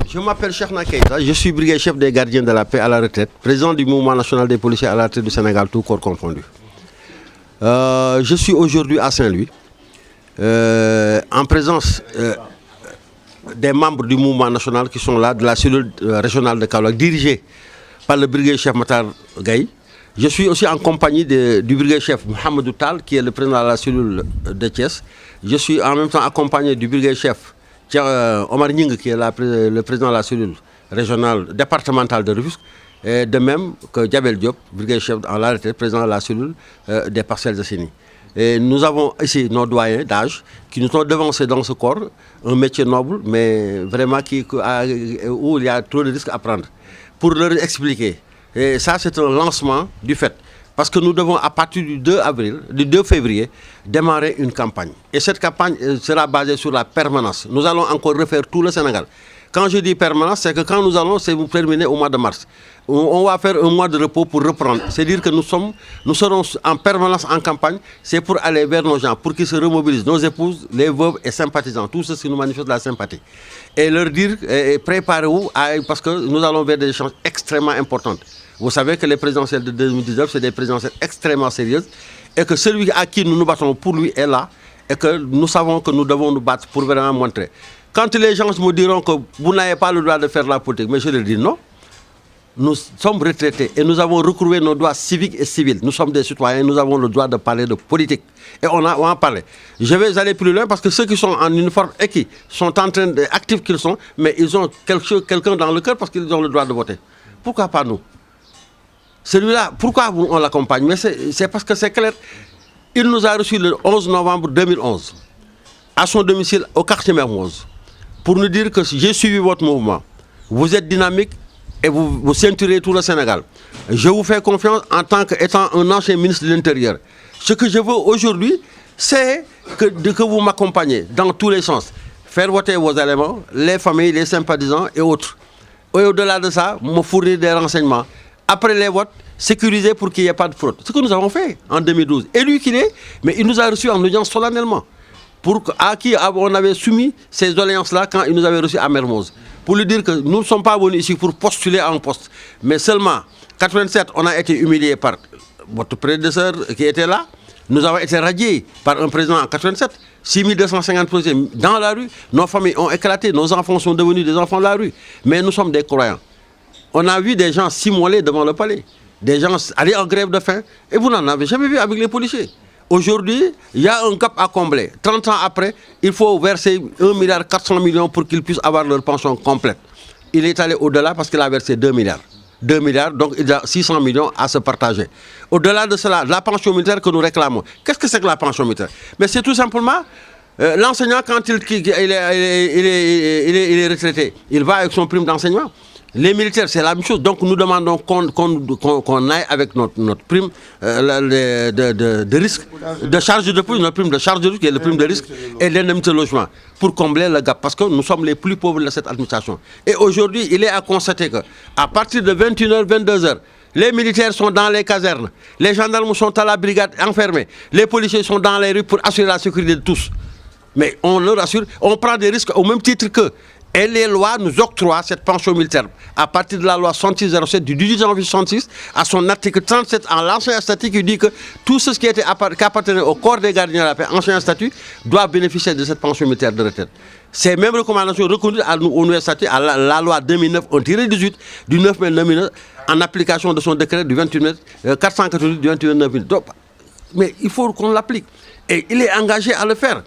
Je m'appelle Cheikhna Keïta, je suis brigadier chef des gardiens de la paix à la retraite, président du mouvement national des policiers à la retraite du Sénégal, tout corps confondu. Je suis aujourd'hui à Saint-Louis, en présence des membres du mouvement national qui sont là, de la cellule régionale de Kaolack, dirigée par le brigadier chef Matar Gaye. Je suis aussi en compagnie du brigadier chef Mohamedou Tal, qui est le président de la cellule de Thiès. Je suis en même temps accompagné du brigadier chef Omar Nying, qui est le président de la cellule régionale départementale de Rufisque, et de même que Diabel Diop, brigadier chef en la retraite, président de la cellule des Parcelles Assainies. Et nous avons ici nos doyens d'âge qui nous ont devancés dans ce corps, un métier noble, mais vraiment où il y a trop de risques à prendre. Pour leur expliquer, et ça c'est un lancement du fait. Parce que nous devons, à partir du 2 février, démarrer une campagne. Et cette campagne sera basée sur la permanence. Nous allons encore refaire tout le Sénégal. Quand je dis permanence, c'est que quand nous allons, c'est vous terminer au mois de mars. On va faire un mois de repos pour reprendre. C'est-à-dire que nous serons en permanence en campagne. C'est pour aller vers nos gens, pour qu'ils se remobilisent, nos épouses, les veuves et sympathisants, tous ceux qui nous manifestent la sympathie. Et leur dire, préparez-vous, parce que nous allons vers des échanges extrêmement importantes. Vous savez que les présidentielles de 2019, c'est des présidentielles extrêmement sérieuses et que celui à qui nous nous battons pour lui est là et que nous savons que nous devons nous battre pour vraiment montrer. Quand les gens me diront que vous n'avez pas le droit de faire la politique, mais je leur dis non. Nous sommes retraités et nous avons recouvré nos droits civiques et civils. Nous sommes des citoyens, nous avons le droit de parler de politique. Et on va en parler. Je vais aller plus loin parce que ceux qui sont en uniforme et qui sont en train actifs qu'ils sont, mais ils ont quelqu'un dans le cœur parce qu'ils ont le droit de voter. Pourquoi pas nous? Celui-là, pourquoi on l'accompagne? Mais c'est parce que c'est clair. Il nous a reçus le 11 novembre 2011 à son domicile au quartier Mermoz pour nous dire que j'ai suivi votre mouvement. Vous êtes dynamique et vous ceinturez tout le Sénégal. Je vous fais confiance en tant qu'étant un ancien ministre de l'Intérieur. Ce que je veux aujourd'hui, c'est que vous m'accompagnez dans tous les sens. Faire voter vos éléments, les familles, les sympathisants et autres. Et au-delà de ça, me fournir des renseignements. Après les votes, sécuriser pour qu'il n'y ait pas de fraude. Ce que nous avons fait en 2012. Et lui qu'il est, mais il nous a reçus en audience solennellement. À qui on avait soumis ces doléances-là quand il nous avait reçus à Mermoz. Pour lui dire que nous ne sommes pas venus ici pour postuler à un poste. Mais seulement, 87, on a été humiliés par votre prédécesseur qui était là. Nous avons été radiés par un président en 87. 6250 policiers dans la rue. Nos familles ont éclaté. Nos enfants sont devenus des enfants de la rue. Mais nous sommes des croyants. On a vu des gens s'immoler devant le palais. Des gens aller en grève de faim. Et vous n'en avez jamais vu avec les policiers. Aujourd'hui, il y a un cap à combler. 30 ans après, il faut verser 1,4 milliard pour qu'ils puissent avoir leur pension complète. Il est allé au-delà parce qu'il a versé 2 milliards. 2 milliards, donc il y a 600 millions à se partager. Au-delà de cela, la pension militaire que nous réclamons. Qu'est-ce que c'est que la pension militaire? Mais c'est tout simplement l'enseignant, quand il est retraité, il va avec son prime d'enseignement. Les militaires, c'est la même chose. Donc, nous demandons qu'on aille avec notre prime de risque, de charge de plus, notre prime de charge de risque et le prime de risque et l'indemnité de logement pour combler le gap. Parce que nous sommes les plus pauvres de cette administration. Et aujourd'hui, il est à constater qu'à partir de 21h, 22h, les militaires sont dans les casernes, les gendarmes sont à la brigade enfermés, les policiers sont dans les rues pour assurer la sécurité de tous. Mais on leur assure, on prend des risques au même titre qu'eux. Et les lois nous octroient cette pension militaire à partir de la loi 6607 du 18 janvier 66 à son article 37 en l'ancien statut qui dit que tout ce qui appartenait au corps des gardiens de la paix, ancien statut, doit bénéficier de cette pension militaire de retraite. Ces mêmes recommandations reconnues au nouveau statut à la loi 2009-18 du 9 mai 2009 en application de son décret du 28 mai 488 du 28 mai 2009. Mais il faut qu'on l'applique. Et il est engagé à le faire.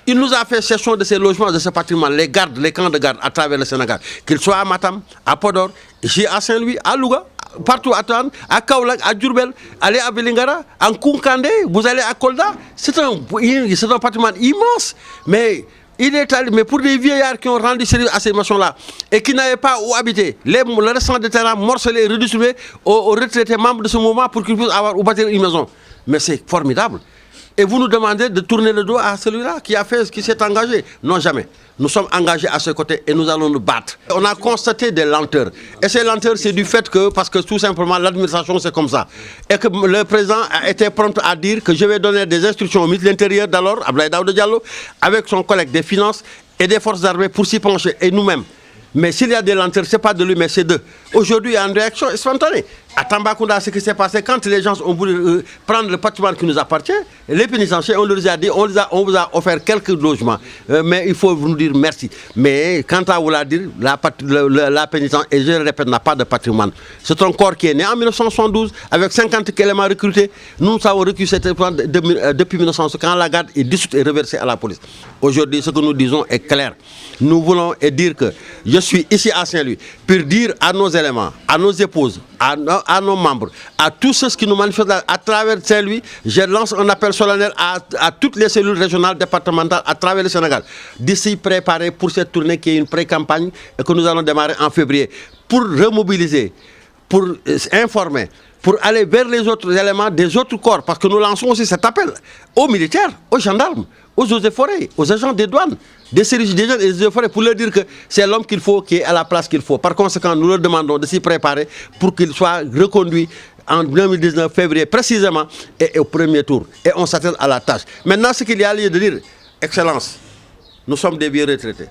Il nous a fait cession de ces logements, de ce patrimoine, les gardes, les camps de garde à travers le Sénégal. Qu'ils soient à Matam, à Podor, ici à Saint-Louis, à Louga, partout à Tan, à Kaolack, à Djurbel, allez à Belingara, en Kounkandé, vous allez à Kolda. C'est un patrimoine immense. Mais il est allé, mais pour des vieillards qui ont rendu service à ces maisons-là et qui n'avaient pas où habiter, le restant des terrains morcelés, redistribués aux retraités membres de ce mouvement pour qu'ils puissent avoir où bâtir une maison. Mais c'est formidable. Et vous nous demandez de tourner le dos à celui-là qui s'est engagé. Non, jamais. Nous sommes engagés à ce côté et nous allons nous battre. On a constaté des lenteurs. Et ces lenteurs, c'est du fait que, parce que tout simplement, l'administration, c'est comme ça. Et que le président a été prompt à dire que je vais donner des instructions au ministre de l'Intérieur d'alors, Abdoulaye Daouda Diallo, avec son collègue des Finances et des Forces armées pour s'y pencher. Et nous-mêmes, Mais s'il y a des lenteurs, ce n'est pas de lui, mais c'est d'eux. Aujourd'hui, il y a une réaction spontanée. À Tambacounda, ce qui s'est passé, quand les gens ont voulu prendre le patrimoine qui nous appartient, les pénitentiaires, on leur a dit, on vous a offert quelques logements, mais il faut vous nous dire merci. Mais quand on vous l'a dit, la pénitentiaire, et je le répète, n'a pas de patrimoine. C'est un corps qui est né en 1972, avec 50 éléments recrutés. Nous avons recruté cet élément depuis 1960, quand la garde est dissoute et reversée à la police. Aujourd'hui, ce que nous disons est clair. Nous voulons dire que je suis ici à Saint-Louis pour dire à nos éléments, à nos épouses, à nos membres, à tous ceux qui nous manifestent à travers Saint-Louis, je lance un appel solennel à toutes les cellules régionales, départementales à travers le Sénégal, d'ici préparer pour cette tournée qui est une pré-campagne et que nous allons démarrer en février, pour remobiliser, pour informer, pour aller vers les autres éléments des autres corps, parce que nous lançons aussi cet appel aux militaires, aux gendarmes, aux eaux et forêts, aux agents des douanes, des services des jeunes et des eaux et forêts, pour leur dire que c'est l'homme qu'il faut qui est à la place qu'il faut. Par conséquent, nous leur demandons de s'y préparer pour qu'il soit reconduit en 2019, février précisément, et au premier tour. Et on s'attelle à la tâche. Maintenant, ce qu'il y a lieu de dire, Excellence, nous sommes des vieux retraités.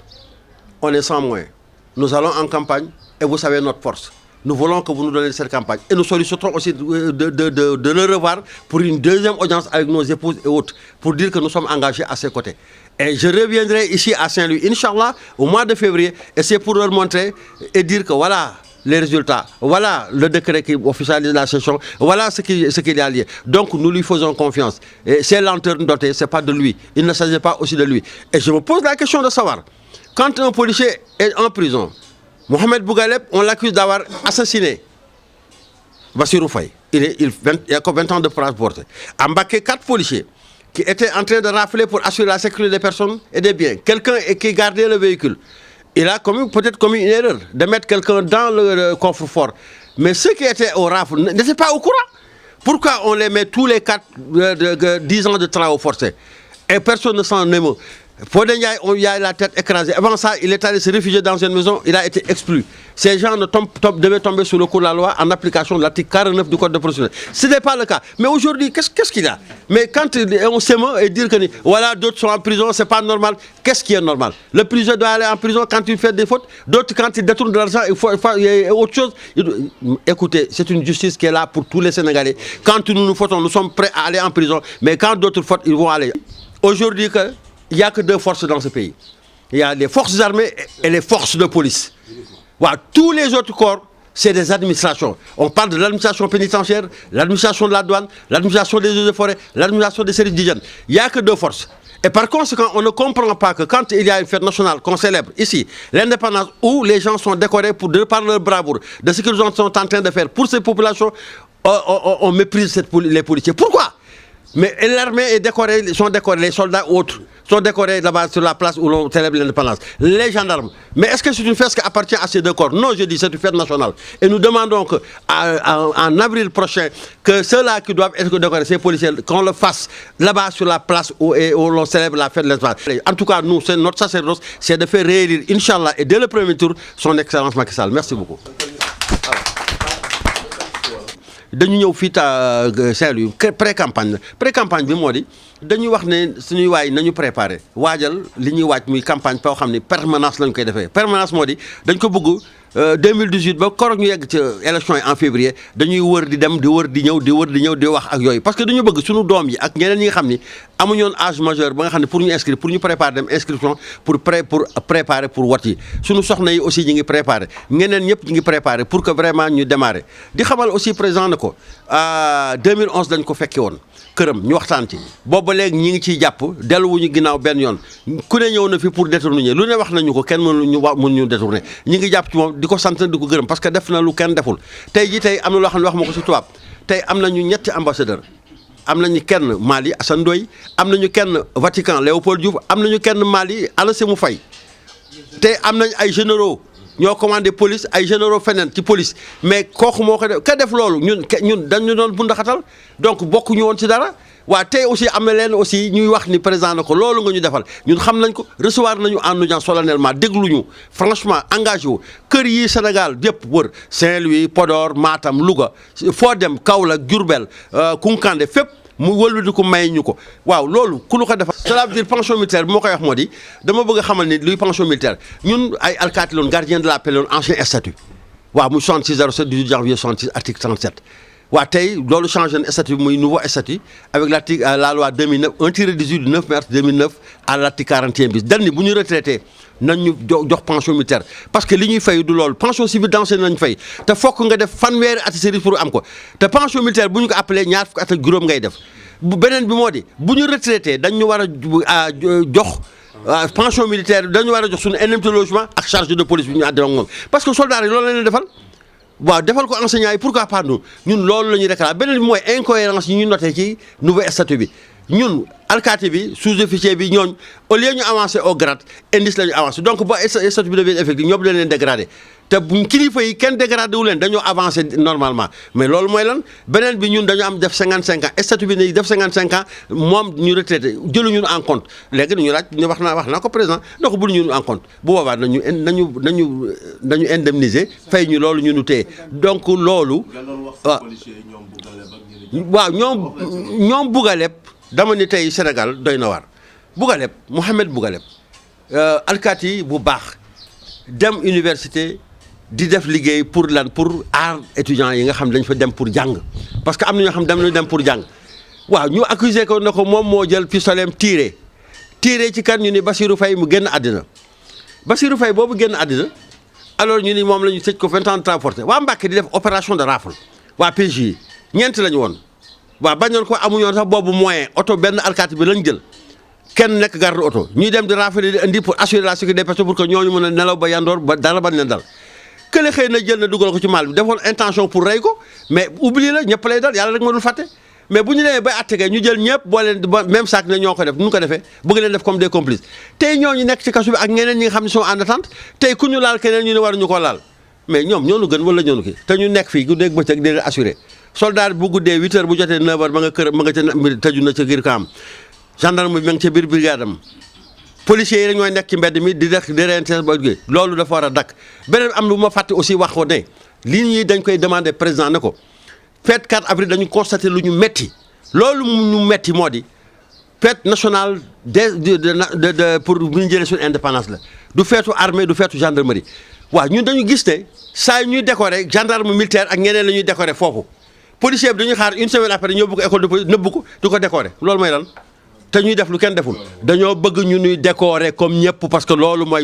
On est sans moyens. Nous allons en campagne et vous savez notre force. Nous voulons que vous nous donniez cette campagne. Et nous solliciterons aussi de le revoir pour une deuxième audience avec nos épouses et autres, pour dire que nous sommes engagés à ses côtés. Et je reviendrai ici à Saint-Louis, Inch'Allah, au mois de février, et c'est pour leur montrer et dire que voilà les résultats, voilà le décret qui officialise la session, voilà ce qu'il y a lieu. Donc nous lui faisons confiance. Et ces lenteurs notées, ce n'est pas de lui. Il ne s'agit pas aussi de lui. Et je me pose la question de savoir, quand un policier est en prison, Mohamed Bougaleb, on l'accuse d'avoir assassiné Bassirou Faye. Il y a 20 ans de transport. À Mbacké, 4 policiers qui étaient en train de rafler pour assurer la sécurité des personnes et des biens. Quelqu'un qui gardait le véhicule. Il a peut-être commis une erreur de mettre quelqu'un dans le coffre-fort. Mais ceux qui étaient au rafle n'étaient pas au courant. Pourquoi on les met tous les 10 ans de travaux forcés? Et personne ne s'en émeut. Podenya, il a la tête écrasée. Avant ça, il est allé se réfugier dans une maison, il a été exclu. Ces gens devaient tomber sous le coup de la loi en application de l'article 49 du Code de procédure. Ce n'est pas le cas. Mais aujourd'hui, qu'est-ce qu'il y a? Mais quand on s'émeut et dire que voilà, d'autres sont en prison, ce n'est pas normal, qu'est-ce qui est normal? Le prisonnier doit aller en prison quand il fait des fautes, d'autres quand il détourne de l'argent, il y a autre chose. Écoutez, c'est une justice qui est là pour tous les Sénégalais. Quand nous nous fautons, nous sommes prêts à aller en prison, mais quand d'autres fautes, ils vont aller. Aujourd'hui, il n'y a que 2 forces dans ce pays. Il y a les forces armées et les forces de police. Voilà, tous les autres corps, c'est des administrations. On parle de l'administration pénitentiaire, l'administration de la douane, l'administration des eaux et forêts, l'administration des services d'hygiène. Il n'y a que 2 forces. Et par conséquent, on ne comprend pas que quand il y a une fête nationale qu'on célèbre ici, l'indépendance, où les gens sont décorés par leur bravoure, de ce qu'ils sont en train de faire pour ces populations, on méprise les policiers. Pourquoi? Mais l'armée est décorée, sont décorés, les soldats autres sont décorés là-bas sur la place où l'on célèbre l'indépendance. Les gendarmes. Mais est-ce que c'est une fête qui appartient à ces 2 corps? Non, je dis c'est une fête nationale. Et nous demandons qu'en avril prochain, que ceux-là qui doivent être décorés, ces policiers, qu'on le fasse là-bas sur la place où l'on célèbre la fête de l'indépendance. En tout cas, nous, notre sacerdoce, c'est de faire réélire, Inch'Allah, et dès le premier tour, son Excellence Macky Sall. Merci beaucoup. dañu ñëw fii Saint-Louis pré-campagne bi moo di dañuy wax ne suñuy waay nañu préparé waajal li ñuy waaj muy campagne boo xam ne permanence lañ koy defee permanence moo di dañ ko bëgg 2018 ba koroog ñu yegg ci élection yi en février dañuy wër di dem di wër di ñëw di wax ak yooyu parce que dañu bëgg suñu doom yi ak ñeneen ñi nga xam ni amuñoon âge majeur ba nga xam ne pour ñu inscrire pour ñu préparer dem inscription pour préparer pour wat yi suñu soxna yi aussi ñi ngi préparer ñeneen ñëpp ñi ngi préparer pour que vraiment ñu démarrer di xamal aussi président na ko 2011 dañ ko fekke woon këram ñu waxtaan ci boobu ba léegi ñi ngi ciy jàpp delluwuñu ginnaaw benn yoon ku ne ñëw na fi pour détourner lu ne wax nañu ko kenn mënuñu détourner ñi ngi jàpp ci moom di ko sant di ko gërëm parce que def na lu kenn deful tey am na loo xam ne wax ma ko ci tubaab tey am nañu ñetti ambassadeur am nañu kenn Mali Assane Ndoye am nañu kenn Vatican Léopold Diouf am nañu kenn Mali Alassane Faye tey am nañu ay généraux ñoo commandé police ay généraux feneen ci police mais kooku moo ko def ka def loolu ñun dañu doon bundaxatal donc bokkuñu woon ci dara waa tey aussi am na leen aussi ñuy wax ni président na ko loolu nga ñu defal ñun xam nañ ko recevoir nañu en audience solennellement dégluñu franchement engagé wu kër yi Sénégal yëpp wër Saint-Louis Podor Matam Louga foo dem Kaolack Diourbel Koungheul fépp mu wëlbati ko may ñu ko waaw loolu ku lu ko defal. cela veut dire pension militaire bi moo koy wax moo di dama bëgg a xamal ni luy pension militaire ñun ay alkaati loon gardien de la paix loon ancien statut waaw muy 66 07 18 janvier 66 article 37. waaw tey loolu changé na statut bi muy nouveau statut avec la loi 2009 1-18 du 9 mars 2009 à l'article 41 bis dañ ni bu ñu retraité nañ ñu jox pension militaire parce que li ñuy fay du loolu pension civile d'ancienneté nañ fay te fokk nga def fanweeri ati service pour am ko te pension militaire bu ñu ko appelé ñaar fukki at ak juróom ngay def bu beneen bi moo di bu ñu retraité dañ ñu war a jox pension militaire dañu war a jox suñu indemnité de logement ak charge de police bi ñu àddee ak moom parce que soldats yi loolu la leen defal. waaw defal ko enseignants yi pourquoi pas ñun loolu la ñuy réclamer beneen bi mooy incohérence yi ñu noté ci nouveau statut bi ñun alkaati bi sous-officier bi ñooñ au lieu ñu avancer au grade indice la ñu avancer donc ba statut bi devient effectif ñoom dañ leen dégradé te buñ kilifa yi kenn dégradé wu leen dañoo avancer normalement mais loolu mooy lan beneen bi ñun dañoo am def 55 ans statut bi ne def 55 ans moom ñu retraité jëluñu en compte léegi ñu laaj ñu wax naa ko président donc bu ñu en compte bu boobaa nañu indemniser fay ñu loolu ñu nu téye donc loolu. waaw ñoom Bougaleb dama ni tey Sénégal doy na waar Bougaleb Mohamed Bougaleb alkaati bu baax dem université di def liggéey pour lan pour aar étudiants yi nga xam dañ fa dem pour jàng parce que am na ñoo xam dem pour jàng waaw ñu accusé ko ne ko moom moo jël pistolet tiré ci kan ñu ni Bassirou Faye mu génn àddina Bassirou Faye boobu génn àddina alors ñu ni moom la ñu tëj ko 20 ans de transporté waa Mbàkke di def opération de rafle waa PJ yi ñeent la ñu woon waaw bañoon ko amuñoon sax boobu moyen oto benn alkaati bi lañ jël kenn nekk garde oto ñuy dem di rafle di indi pour assurer la sécurité des personnes pour que ñooñu mën a nelaw ba yandoor ba dara bañ leen dal kële xëy na jël na dugal ko ci maal bi defoon intention pour rey ko mais oublie la ñëpp lay dal yàlla rek ma dul fàtte mais bu ñu demee bay attegee ñu jël ñëpp boo leen même sac ne ñoo ko def nu ñu ko defee bëgg leen def comme des complices tey ñooñu nekk ci kaso bi ak ñeneen ñi nga xam ne sont en attente tey ku ñu laal keneen ñu ne waruñu ko laal mais ñoom ñoonu gën wala ñoonu kii te ñu nekk fii guddeeg bëccëg di leen assuré soldat bu guddee 8 heures bu jotee 9 heures ma nga kër ma nga ca tëju na ca biir kaam gendarme bi ma nga ca biir brigade am policiers yi rek ñooy nekk ci mbedd mi di def di réintéresser ba loolu dafa war a dakk beneen am lu ma fàtte aussi wax ko ne lii ñuy dañ koy demander président ne ko fête 4 avril dañu constaté lu ñu metti loolu ñu metti moo di fête nationale de pour bu ñu jëlee suñu indépendance la du feetu armée du feetu gendarmerie waaw ñun dañu gis ne saa ñuy décorer gendarme militaire ak ñeneen la ñuy décorer foofu policier bi dañuy xaar une semaine après ñoo bëgg école de police nëbbu ko du ko décorer loolu mooy lan te ñuy def lu kenn deful dañoo bëgg ñu ñuy décorer comme ñëpp parce que loolu mooy